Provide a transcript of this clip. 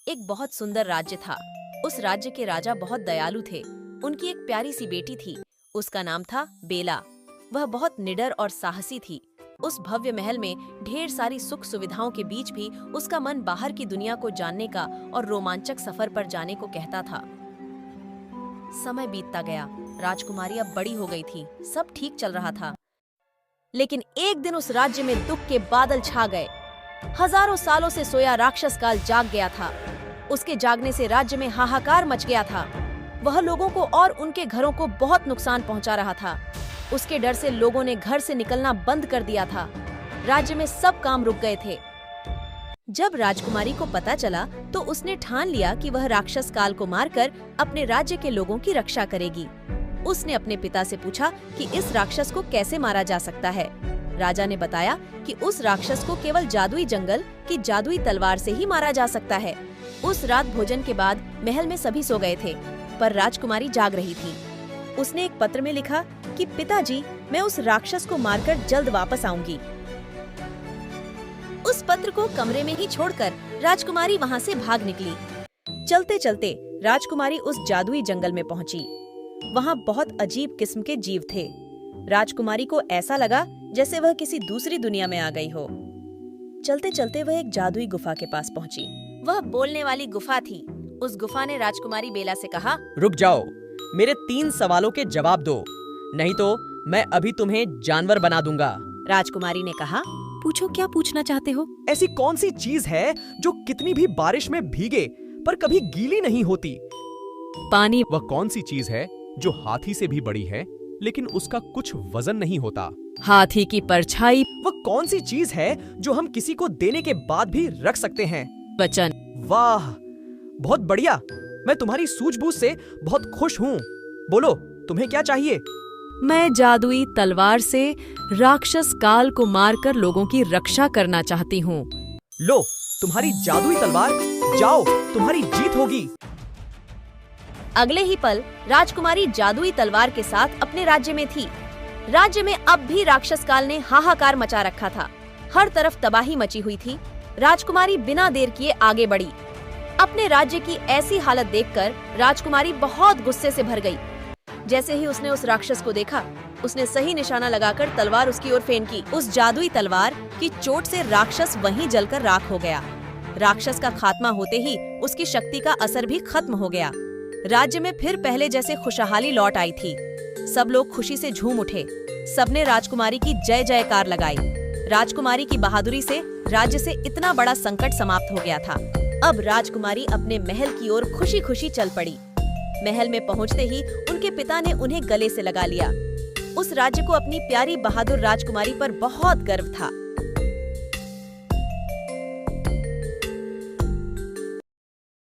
एक बहुत सुंदर राज्य था। उस राज्य के राजा बहुत दयालु थे। उनकी एक प्यारी सी बेटी थी। उसका नाम था बेला। वह बहुत निडर और साहसी थी। उस भव्य महल में ढेर सारी सुख सुविधाओं के बीच भी उसका मन बाहर की दुनिया को जानने का और रोमांचक सफर पर जाने को कहता था। समय बीतता गया। राजकुमारी अब बड़ी हो गई थी। सब ठीक चल रहा था, लेकिन एक दिन उस राज्य में दुख के बादल छा गए। हजारों सालों से सोया राक्षस काल जाग गया था। उसके जागने से राज्य में हाहाकार मच गया था। वह लोगों को और उनके घरों को बहुत नुकसान पहुंचा रहा था। उसके डर से लोगों ने घर से निकलना बंद कर दिया था। राज्य में सब काम रुक गए थे। जब राजकुमारी को पता चला तो उसने ठान लिया कि वह राक्षस काल को मारकर अपने राज्य के लोगों की रक्षा करेगी। उसने अपने पिता से पूछा कि इस राक्षस को कैसे मारा जा सकता है। राजा ने बताया कि उस राक्षस को केवल जादुई जंगल की जादुई तलवार से ही मारा जा सकता है। उस रात भोजन के बाद महल में सभी सो गए थे, पर राजकुमारी जाग रही थी। उसने एक पत्र में लिखा कि पिताजी, मैं उस राक्षस को मारकर जल्द वापस आऊंगी। उस पत्र को कमरे में ही छोड़कर राजकुमारी वहां से भाग निकली। चलते चलते राजकुमारी उस जादुई जंगल में पहुंची। वहां बहुत अजीब किस्म के जीव थे। राजकुमारी को ऐसा लगा जैसे वह किसी दूसरी दुनिया में आ गई हो। चलते चलते वह एक जादुई गुफा के पास पहुंची। वह बोलने वाली गुफा थी। उस गुफा ने राजकुमारी बेला से कहा, रुक जाओ, मेरे 3 सवालों के जवाब दो, नहीं तो मैं अभी तुम्हें जानवर बना दूंगा। राजकुमारी ने कहा, पूछो, क्या पूछना चाहते हो? ऐसी कौन सी चीज है जो कितनी भी बारिश में भीगे पर कभी गीली नहीं होती? पानी। वह कौन सी चीज है जो हाथी से भी बड़ी है लेकिन उसका कुछ वजन नहीं होता? हाथी की परछाई। वह कौन सी चीज है जो हम किसी को देने के बाद भी रख सकते हैं? वचन। वाह, बहुत बढ़िया। मैं तुम्हारी सूझबूझ से बहुत खुश हूँ। बोलो, तुम्हें क्या चाहिए? मैं जादुई तलवार से राक्षस काल को मारकर लोगों की रक्षा करना चाहती हूँ। लो, तुम्हारी जादुई तलवार, जाओ, तुम्हारी जीत होगी। अगले ही पल राजकुमारी जादुई तलवार के साथ अपने राज्य में थी। राज्य में अब भी राक्षस काल ने हाहाकार मचा रखा था। हर तरफ तबाही मची हुई थी। राजकुमारी बिना देर किए आगे बढ़ी। अपने राज्य की ऐसी हालत देखकर राजकुमारी बहुत गुस्से से भर गई। जैसे ही उसने उस राक्षस को देखा, उसने सही निशाना लगाकर तलवार उसकी ओर फेंकी। उस जादुई तलवार की चोट से राक्षस वहीं जलकर राख हो गया। राक्षस का खात्मा होते ही उसकी शक्ति का असर भी खत्म हो गया। राज्य में फिर पहले जैसे खुशहाली लौट आई थी। सब लोग खुशी से झूम उठे। सबने राजकुमारी की जय जयकार लगाई। राजकुमारी की बहादुरी से राज्य से इतना बड़ा संकट समाप्त हो गया था। अब राजकुमारी अपने महल की ओर खुशी खुशी चल पड़ी। महल में पहुंचते ही उनके पिता ने उन्हें गले से लगा लिया। उस राज्य को अपनी प्यारी बहादुर राजकुमारी पर बहुत गर्व था।